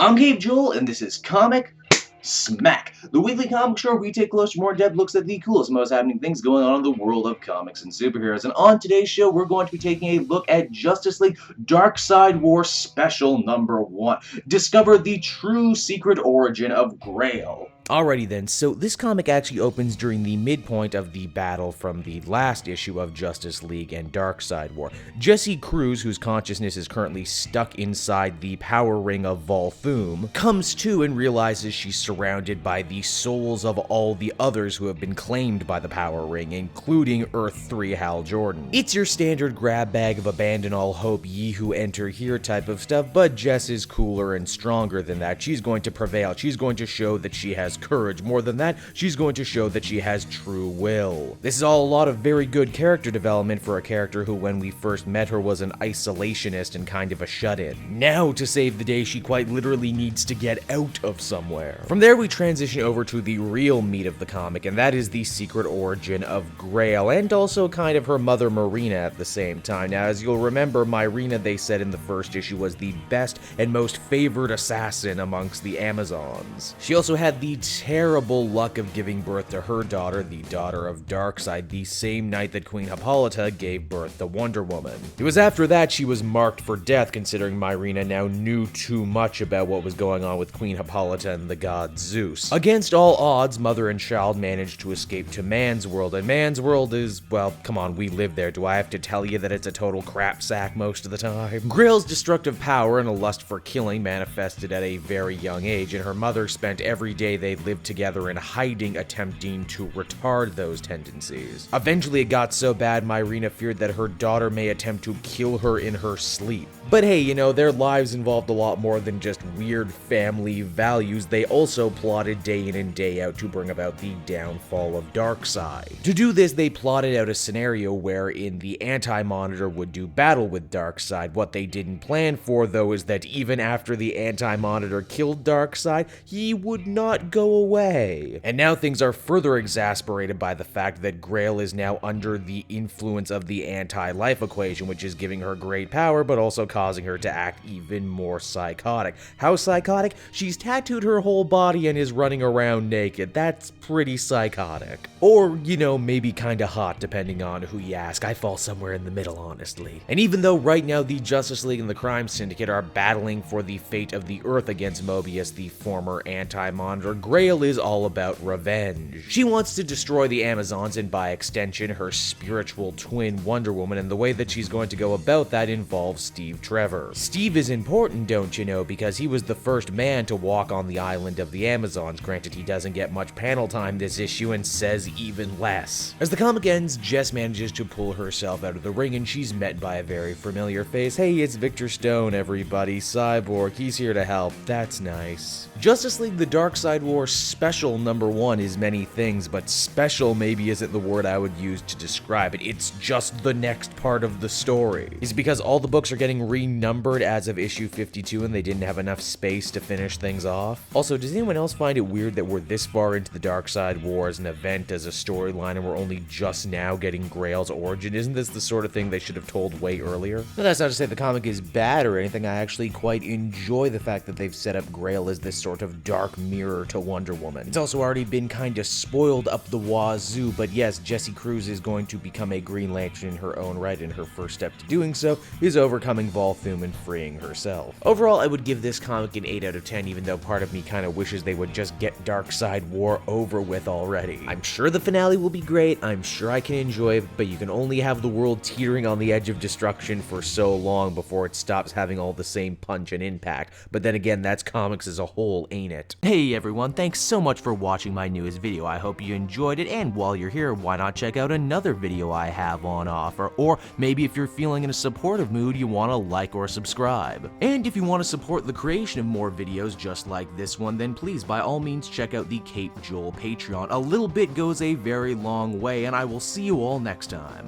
I'm Gabe Joel, and this is Comic Smack, the weekly comic show where we take closer, more in-depth looks at the coolest, most happening things going on in the world of comics and superheroes. And on today's show, we're going to be taking a look at Justice League Darkseid War Special Number 1. Discover the true secret origin of Grail. Alrighty then, so this comic actually opens during the midpoint of the battle from the last issue of Justice League and Darkseid War. Jesse Cruz, whose consciousness is currently stuck inside the power ring of Volthoom, comes to and realizes she's surrounded by the souls of all the others who have been claimed by the power ring, including Earth 3 Hal Jordan. It's your standard grab bag of abandon all hope, ye who enter here type of stuff, but Jess is cooler and stronger than that. She's going to prevail. She's going to show that she has courage. More than that, she's going to show that she has true will. This is all a lot of very good character development for a character who, when we first met her, was an isolationist and kind of a shut-in. Now, to save the day, she quite literally needs to get out of somewhere. From there, we transition over to the real meat of the comic, and that is the secret origin of Grail, and also kind of her mother Marina at the same time. Now, as you'll remember, Marina, they said in the first issue, was the best and most favored assassin amongst the Amazons. She also had the terrible luck of giving birth to her daughter, the daughter of Darkseid, the same night that Queen Hippolyta gave birth to Wonder Woman. It was after that she was marked for death, considering Marina now knew too much about what was going on with Queen Hippolyta and the god Zeus. Against all odds, mother and child managed to escape to Man's World, and Man's World is, well, come on, we live there. Do I have to tell you that it's a total crap sack most of the time? Grail's destructive power and a lust for killing manifested at a very young age, and her mother spent every day they lived together in hiding, attempting to retard those tendencies. Eventually, it got so bad, Marina feared that her daughter may attempt to kill her in her sleep. But hey, you know, their lives involved a lot more than just weird family values. They also plotted day in and day out to bring about the downfall of Darkseid. To do this, they plotted out a scenario wherein the Anti-Monitor would do battle with Darkseid. What they didn't plan for, though, is that even after the Anti-Monitor killed Darkseid, he would not go away. And now things are further exasperated by the fact that Grail is now under the influence of the anti-life equation, which is giving her great power, but also causing her to act even more psychotic. How psychotic? She's tattooed her whole body and is running around naked. That's pretty psychotic. Or, you know, maybe kinda hot, depending on who you ask. I fall somewhere in the middle, honestly. And even though right now the Justice League and the Crime Syndicate are battling for the fate of the Earth against Mobius, the former Anti-Monitor, Grail is all about revenge. She wants to destroy the Amazons and, by extension, her spiritual twin Wonder Woman, and the way that she's going to go about that involves Steve Trevor. Steve is important, don't you know, because he was the first man to walk on the island of the Amazons. Granted, he doesn't get much panel time this issue and says even less. As the comic ends, Jess manages to pull herself out of the ring, and she's met by a very familiar face. Hey, it's Victor Stone, everybody. Cyborg, he's here to help. That's nice. Justice League The Darkseid War Special Number 1 is many things, but special maybe isn't the word I would use to describe it. It's just the next part of the story. Is it because all the books are getting renumbered as of issue 52 and they didn't have enough space to finish things off? Also, does anyone else find it weird that we're this far into the Darkseid War as an event, as a storyline, and we're only just now getting Grail's origin? Isn't this the sort of thing they should have told way earlier? Now, that's not to say the comic is bad or anything. I actually quite enjoy the fact that they've set up Grail as this sort of dark mirror to Wonder Woman. It's also already been kind of spoiled up the wazoo, but yes, Jesse Cruz is going to become a Green Lantern in her own right, and her first step to doing so is overcoming Volthoom and freeing herself. Overall, I would give this comic an 8 out of 10, even though part of me kind of wishes they would just get Darkseid War over with already. I'm sure the finale will be great, I'm sure I can enjoy it, but you can only have the world teetering on the edge of destruction for so long before it stops having all the same punch and impact. But then again, that's comics as a whole, ain't it? Hey everyone, thanks so much for watching my newest video. I hope you enjoyed it, and while you're here, why not check out another video I have on offer? Or maybe if you're feeling in a supportive mood, you want to like or subscribe. And if you want to support the creation of more videos just like this one, then please by all means check out the Cape Joel Patreon. A little bit goes a very long way, and I will see you all next time.